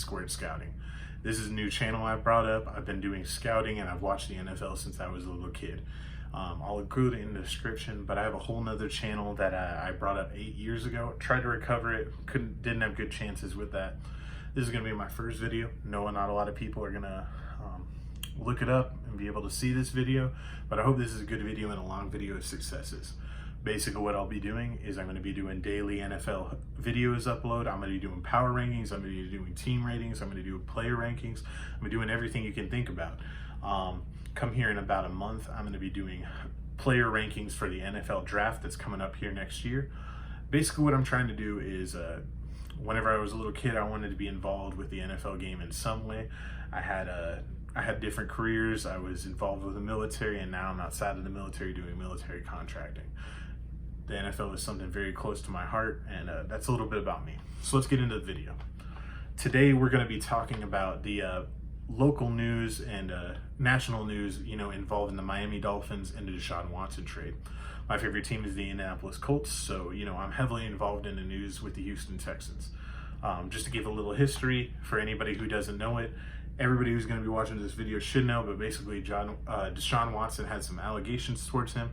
DSquared Scouting. This is a new channel I brought up. I've been doing scouting and I've watched the NFL since I was a little kid. I'll include it in the description, but I have a whole nother channel that I brought up 8 years ago. Tried to recover it, didn't have good chances with that. This is gonna be my first video. No, not a lot of people are gonna look it up and be able to see this video, but I hope this is a good video and a long video of successes. Basically what I'll be doing is I'm going to be doing daily NFL videos upload. I'm going to be doing power rankings. I'm going to be doing team ratings. I'm going to do player rankings. I'm going to be doing everything you can think about. Come here in about a month, I'm going to be doing player rankings for the NFL draft that's coming up here next year. Basically what I'm trying to do is whenever I was a little kid, I wanted to be involved with the NFL game in some way. I had different careers. I was involved with the military, and now I'm outside of the military doing military contracting. The NFL is something very close to my heart, and that's a little bit about me. So let's get into the video. Today we're going to be talking about the local news and national news, involving the Miami Dolphins and the Deshaun Watson trade. My favorite team is the Indianapolis Colts, so I'm heavily involved in the news with the Houston Texans. Just to give a little history for anybody who doesn't know it, everybody who's going to be watching this video should know, but basically Deshaun Watson had some allegations towards him.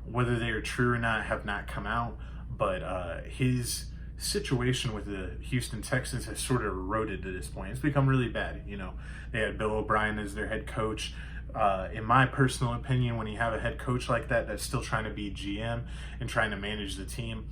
Whether they are true or not have not come out, but his situation with the Houston Texans has sort of eroded to this point. It's become really bad. They had Bill O'Brien as their head coach. In my personal opinion, when you have a head coach like that that's still trying to be GM and trying to manage the team,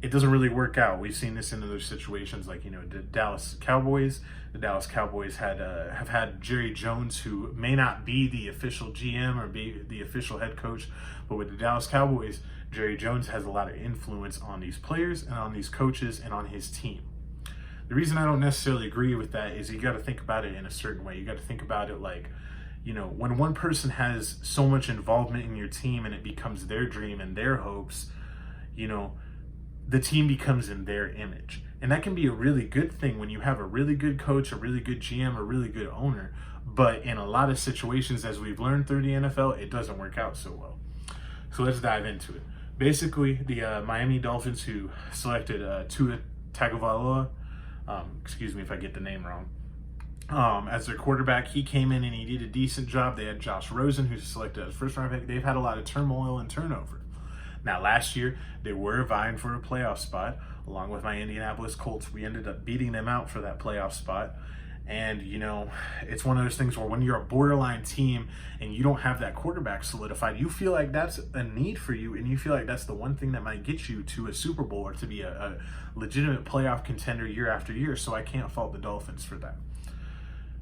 it doesn't really work out. We've seen this in other situations, like the Dallas Cowboys. The Dallas Cowboys have had Jerry Jones, who may not be the official GM or be the official head coach, but with the Dallas Cowboys, Jerry Jones has a lot of influence on these players and on these coaches and on his team. The reason I don't necessarily agree with that is you got to think about it in a certain way. You got to think about it like, when one person has so much involvement in your team and it becomes their dream and their hopes, the team becomes in their image. And that can be a really good thing when you have a really good coach, a really good GM, a really good owner. But in a lot of situations, as we've learned through the NFL, it doesn't work out so well. So let's dive into it. Basically, the Miami Dolphins, who selected Tua Tagovailoa, excuse me if I get the name wrong, as their quarterback, he came in and he did a decent job. They had Josh Rosen, who's selected as first round pick. They've had a lot of turmoil and turnover. Now, last year, they were vying for a playoff spot, along with my Indianapolis Colts. We ended up beating them out for that playoff spot. And, it's one of those things where when you're a borderline team and you don't have that quarterback solidified, you feel like that's a need for you, and you feel like that's the one thing that might get you to a Super Bowl or to be a legitimate playoff contender year after year. So I can't fault the Dolphins for that.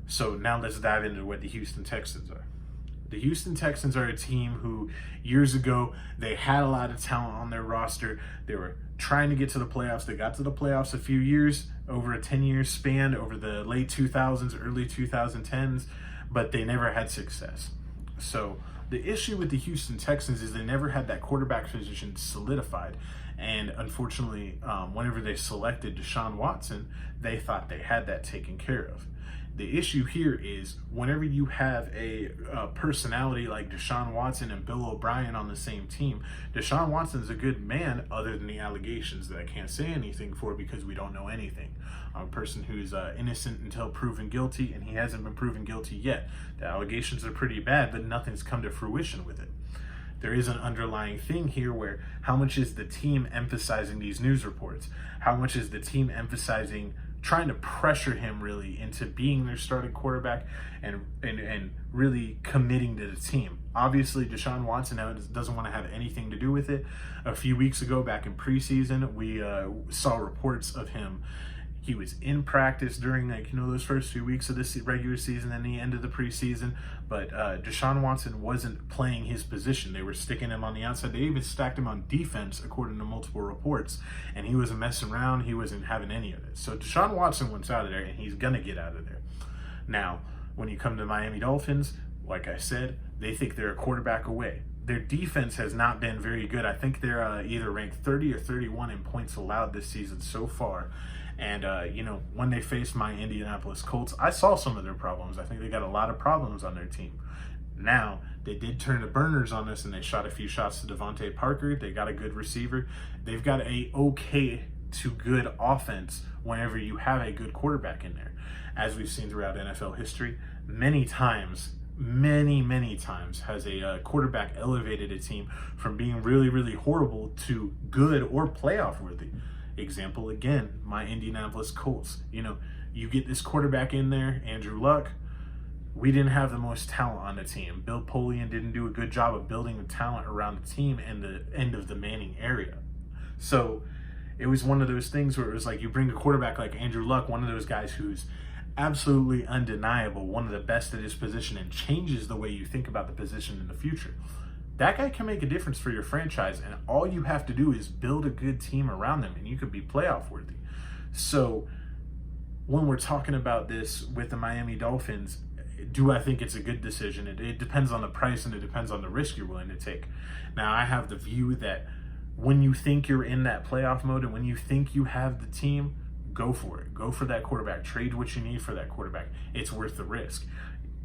So now let's dive into what the Houston Texans are. The Houston Texans are a team who years ago, they had a lot of talent on their roster. They were trying to get to the playoffs. They got to the playoffs a few years, over a 10-year span, over the late 2000s, early 2010s, but they never had success. So the issue with the Houston Texans is they never had that quarterback position solidified. And unfortunately, whenever they selected Deshaun Watson, they thought they had that taken care of. The issue here is whenever you have a personality like Deshaun Watson and Bill O'Brien on the same team, Deshaun Watson's a good man other than the allegations that I can't say anything for because we don't know anything. I'm a person who's innocent until proven guilty, and he hasn't been proven guilty yet. The allegations are pretty bad, but nothing's come to fruition with it. There is an underlying thing here where how much is the team emphasizing these news reports? How much is the team emphasizing trying to pressure him really into being their starting quarterback and really committing to the team? Obviously, Deshaun Watson now doesn't want to have anything to do with it. A few weeks ago, back in preseason, we saw reports of him. He was in practice during those first few weeks of this regular season and the end of the preseason, but Deshaun Watson wasn't playing his position. They were sticking him on the outside. They even stacked him on defense, according to multiple reports, and he wasn't messing around. He wasn't having any of it. So Deshaun Watson wants out of there, and he's going to get out of there. Now, when you come to Miami Dolphins, like I said, they think they're a quarterback away. Their defense has not been very good. I think they're either ranked 30 or 31 in points allowed this season so far. And, when they faced my Indianapolis Colts, I saw some of their problems. I think they got a lot of problems on their team. Now, they did turn the burners on us, and they shot a few shots to Devontae Parker. They got a good receiver. They've got a okay to good offense whenever you have a good quarterback in there. As we've seen throughout NFL history, many times has a quarterback elevated a team from being really, really horrible to good or playoff worthy. Example again, my Indianapolis Colts. You get this quarterback in there, Andrew Luck. We didn't have the most talent on the team. Bill Polian didn't do a good job of building the talent around the team and the end of the Manning area. So it was one of those things where it was like you bring a quarterback like Andrew Luck, one of those guys who's absolutely undeniable, one of the best at his position, and changes the way you think about the position in the future. That guy can make a difference for your franchise, and all you have to do is build a good team around them, and you could be playoff worthy. So when we're talking about this with the Miami Dolphins, do I think it's a good decision? It depends on the price, and it depends on the risk you're willing to take. Now, I have the view that when you think you're in that playoff mode and when you think you have the team, go for it. Go for that quarterback. Trade what you need for that quarterback. It's worth the risk.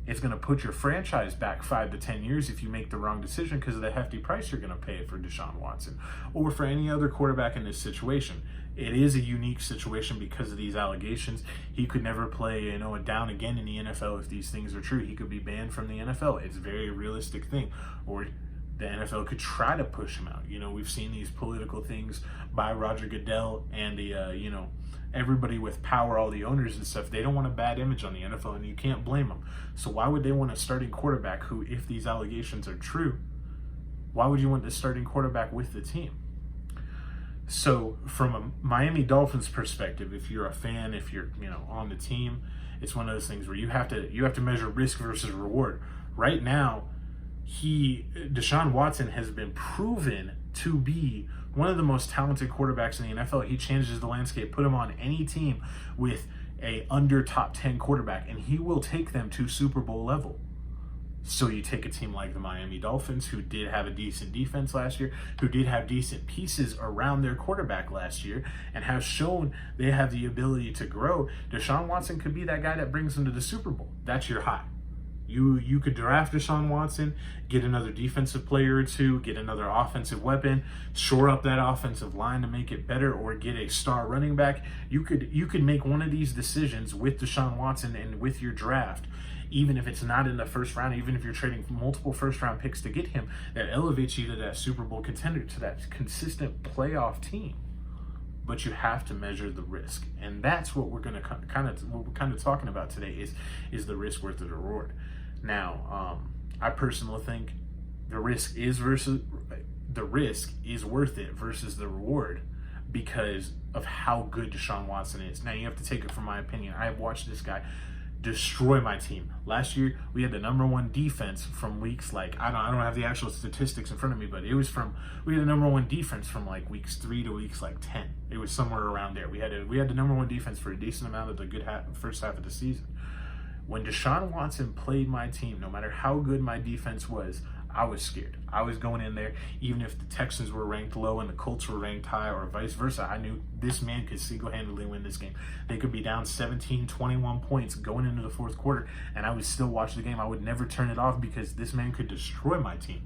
It's going to put your franchise back 5 to 10 years if you make the wrong decision because of the hefty price you're going to pay for Deshaun Watson or for any other quarterback in this situation. It is a unique situation because of these allegations. He could never play, a down again in the NFL if these things are true. He could be banned from the NFL. It's a very realistic thing. Or the NFL could try to push him out. We've seen these political things by Roger Goodell and the, everybody with power, all the owners and stuff. They don't want a bad image on the NFL, and you can't blame them. So why would they want a starting quarterback who, if these allegations are true, why would you want the starting quarterback with the team? So from a Miami Dolphins perspective, if you're a fan, if you're, on the team, it's one of those things where you have to measure risk versus reward. Right now, Deshaun Watson has been proven to be one of the most talented quarterbacks in the NFL. He changes the landscape. Put him on any team with a under top 10 quarterback, and he will take them to Super Bowl level. So you take a team like the Miami Dolphins, who did have a decent defense last year, who did have decent pieces around their quarterback last year, and have shown they have the ability to grow. Deshaun Watson could be that guy that brings them to the Super Bowl. That's your high. You could draft Deshaun Watson, get another defensive player or two, get another offensive weapon, shore up that offensive line to make it better, or get a star running back. You could make one of these decisions with Deshaun Watson and with your draft, even if it's not in the first round, even if you're trading multiple first-round picks to get him, that elevates you to that Super Bowl contender, to that consistent playoff team. But you have to measure the risk, and that's what we're going to kind of talking about today is the risk worth the reward. Now, I personally think the risk is worth it versus the reward because of how good Deshaun Watson is. Now, you have to take it from my opinion. I have watched this guy destroy my team. Last year, we had the number one defense from weeks I don't have the actual statistics in front of me, but we had the number one defense from weeks 3 to weeks 10. It was somewhere around there. We had the number one defense for a decent amount of the first half of the season. When Deshaun Watson played my team, no matter how good my defense was, I was scared. I was going in there, even if the Texans were ranked low and the Colts were ranked high or vice versa, I knew this man could single-handedly win this game. They could be down 17, 21 points going into the fourth quarter, and I would still watch the game. I would never turn it off because this man could destroy my team.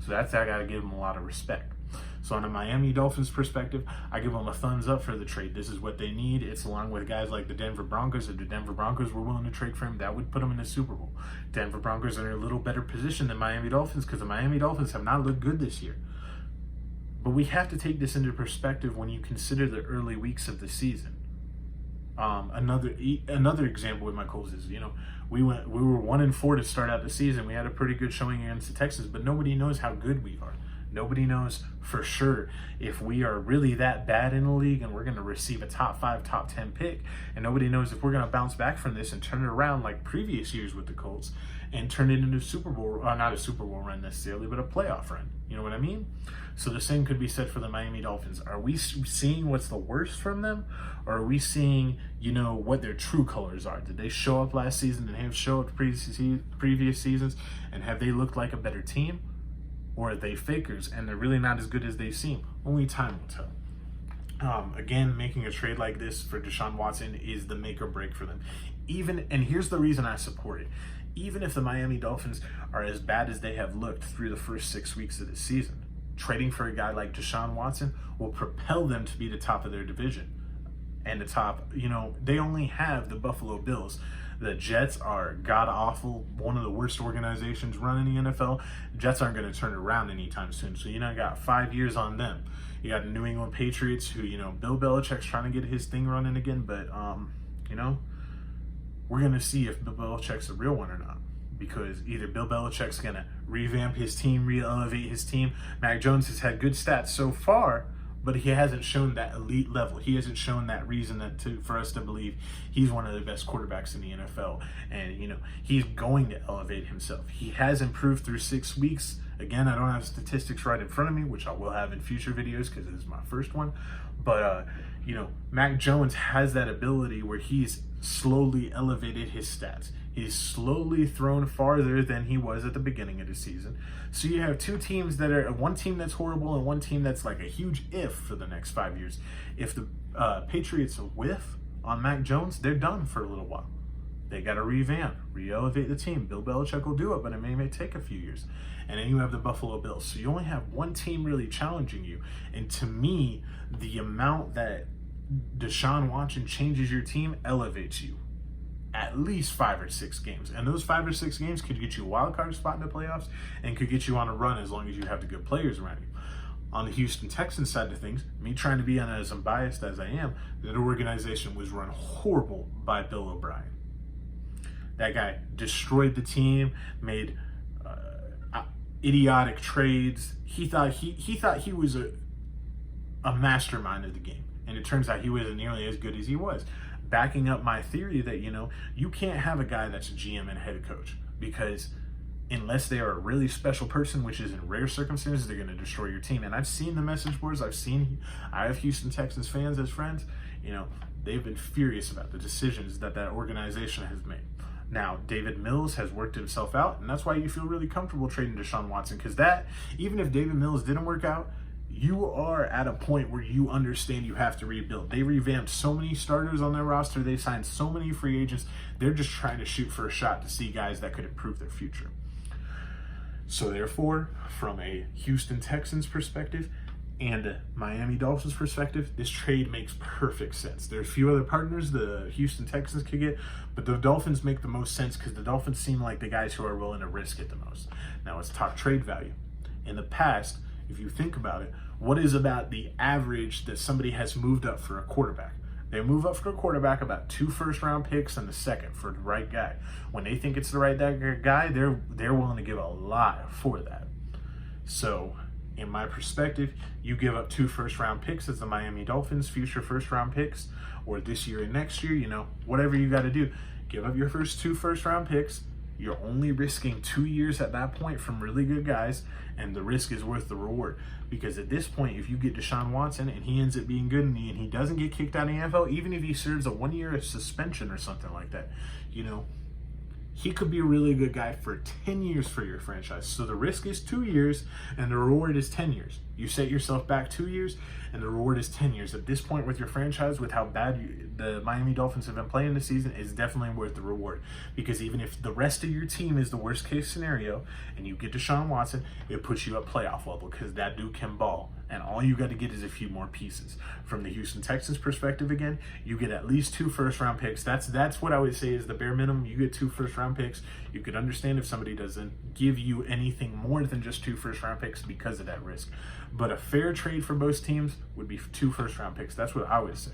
So I got to give him a lot of respect. So on a Miami Dolphins perspective, I give them a thumbs up for the trade. This is what they need. It's along with guys like the Denver Broncos. If the Denver Broncos were willing to trade for him, that would put them in the Super Bowl. Denver Broncos are in a little better position than Miami Dolphins because the Miami Dolphins have not looked good this year. But we have to take this into perspective when you consider the early weeks of the season. Another example with my Colts is, we were 1-4 to start out the season. We had a pretty good showing against the Texans, but nobody knows how good we are. Nobody knows for sure if we are really that bad in the league and we're going to receive a top 5, top 10 pick. And nobody knows if we're going to bounce back from this and turn it around like previous years with the Colts and turn it into a Super Bowl, not a Super Bowl run necessarily, but a playoff run. You know what I mean? So the same could be said for the Miami Dolphins. Are we seeing what's the worst from them? Or are we seeing, what their true colors are? Did they show up last season and have shown up previous seasons? And have they looked like a better team? Or are they fakers and they're really not as good as they seem? Only time will tell. Again, making a trade like this for Deshaun Watson is the make or break for them. And here's the reason I support it. Even if the Miami Dolphins are as bad as they have looked through the first 6 weeks of the season, trading for a guy like Deshaun Watson will propel them to be the top of their division. And the top, they only have the Buffalo Bills. The Jets are god-awful, one of the worst organizations running the NFL. Jets aren't going to turn it around anytime soon. So, got 5 years on them. You got the New England Patriots who, Bill Belichick's trying to get his thing running again. But, we're going to see if Bill Belichick's a real one or not. Because either Bill Belichick's going to revamp his team, re-elevate his team. Mac Jones has had good stats so far, but he hasn't shown that elite level. He hasn't shown that reason for us to believe he's one of the best quarterbacks in the NFL. And, he's going to elevate himself. He has improved through 6 weeks. Again, I don't have statistics right in front of me, which I will have in future videos because this is my first one. But, Mac Jones has that ability where he's slowly elevated his stats. He's slowly thrown farther than he was at the beginning of the season. So you have two teams that are, one team that's horrible and one team that's like a huge if for the next 5 years. If the Patriots whiff on Mac Jones, they're done for a little while. They got to revamp, re-elevate the team. Bill Belichick will do it, but it may take a few years. And then you have the Buffalo Bills. So you only have one team really challenging you. And to me, the amount that Deshaun Watson changes your team elevates you at least 5 or 6 games. And those 5 or 6 games could get you a wild card spot in the playoffs and could get you on a run as long as you have the good players around you. On the Houston Texans side of things, me trying to be as unbiased as I am, that organization was run horrible by Bill O'Brien. That guy destroyed the team, made idiotic trades. He thought he was a mastermind of the game. And it turns out he wasn't nearly as good as he was. Backing up my theory that, you can't have a guy that's a GM and head coach, because unless they are a really special person, which is in rare circumstances, they're going to destroy your team. And I've seen the message boards. I have Houston Texans fans as friends. They've been furious about the decisions that organization has made. Now, David Mills has worked himself out, and that's why you feel really comfortable trading Deshaun Watson, because even if David Mills didn't work out, you are at a point where you understand you have to rebuild. They revamped so many starters on their roster. They signed so many free agents. They're just trying to shoot for a shot to see guys that could improve their future. So therefore, from a Houston Texans perspective and a Miami Dolphins perspective, this trade makes perfect sense. There are a few other partners the Houston Texans could get, but the Dolphins make the most sense because the Dolphins seem like the guys who are willing to risk it the most. Now, let's talk trade value. In the past, if you think about it, what is about the average that somebody has moved up for a quarterback? They move up for a quarterback about 2 first-round picks and a second for the right guy. When they think it's the right guy, they're willing to give a lot for that. So, in my perspective, you give up 2 first-round picks as the Miami Dolphins, future first-round picks, or this year and next year, whatever you got to do. Give up your first 2 first-round picks. You're only risking 2 years at that point from really good guys, and the risk is worth the reward. Because at this point, if you get Deshaun Watson and he ends up being good and he doesn't get kicked out of the NFL, even if he serves a 1-year suspension or something like that, he could be a really good guy for 10 years for your franchise. So the risk is 2 years and the reward is 10 years. You set yourself back 2 years and the reward is 10 years. At this point with your franchise, with how bad the Miami Dolphins have been playing this season, is definitely worth the reward. Because even if the rest of your team is the worst case scenario and you get Deshaun Watson, it puts you at playoff level because that dude can ball. And all you got to get is a few more pieces. From the Houston Texans perspective again, you get at least 2 first-round picks. That's what I would say is the bare minimum. You get 2 first-round picks. You could understand if somebody doesn't give you anything more than just 2 first-round picks because of that risk. But a fair trade for most teams would be 2 first-round picks. That's what I would say.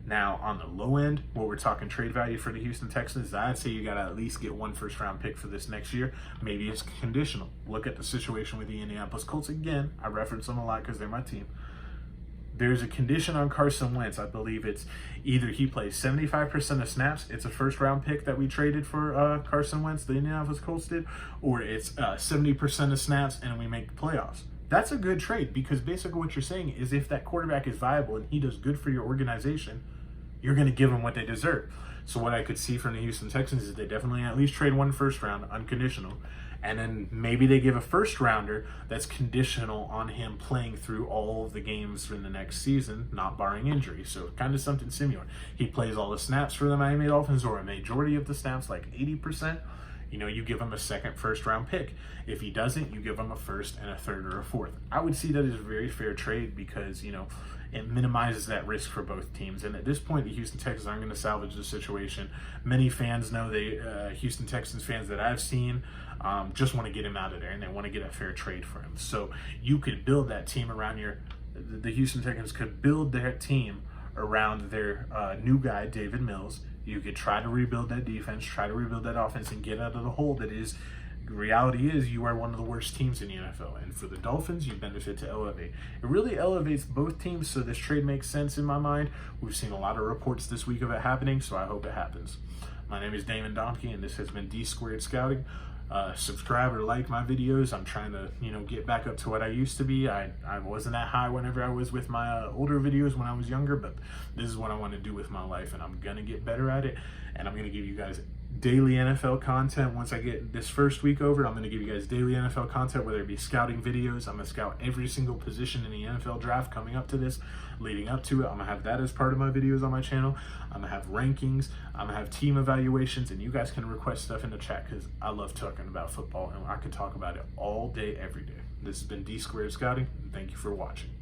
Now, on the low end, what we're talking trade value for the Houston Texans, I'd say you got to at least get 1 first-round pick for this next year. Maybe it's conditional. Look at the situation with the Indianapolis Colts. Again, I reference them a lot because they're my team. There's a condition on Carson Wentz. I believe it's either he plays 75% of snaps, it's a first-round pick that we traded for Carson Wentz, the Indianapolis Colts did, or it's 70% of snaps and we make the playoffs. That's a good trade because basically what you're saying is if that quarterback is viable and he does good for your organization, you're going to give them what they deserve. So what I could see from the Houston Texans is they definitely at least trade 1 first round, unconditional, and then maybe they give a first rounder that's conditional on him playing through all of the games in the next season, not barring injury. So kind of something similar. He plays all the snaps for the Miami Dolphins, or a majority of the snaps, like 80%. you give him a second first round pick. If he doesn't, you give him a first and a third or a fourth. I would see that as a very fair trade because, it minimizes that risk for both teams. And at this point, the Houston Texans aren't going to salvage the situation. Many fans know Houston Texans fans that I've seen just want to get him out of there, and they want to get a fair trade for him. So you could build that team around the Houston Texans could build their team around their new guy, David Mills. You could try to rebuild that defense, try to rebuild that offense, and get out of the hole that is. The reality is you are one of the worst teams in the NFL. And for the Dolphins, you benefit to elevate. It really elevates both teams, so this trade makes sense in my mind. We've seen a lot of reports this week of it happening, so I hope it happens. My name is Damon Donkey, and this has been DSquared Scouting. Subscribe or like my videos. I'm trying to, get back up to what I used to be. I wasn't that high whenever I was with my older videos when I was younger, but this is what I want to do with my life, and I'm going to get better at it, and I'm going to give you guys daily NFL content. Once I get this first week over, I'm going to give you guys daily NFL content, whether it be scouting videos. I'm going to scout every single position in the NFL draft coming up to this, leading up to it. I'm going to have that as part of my videos on my channel. I'm going to have rankings. I'm going to have team evaluations, and you guys can request stuff in the chat because I love talking about football, and I can talk about it all day, every day. This has been DSquared Scouting, and thank you for watching.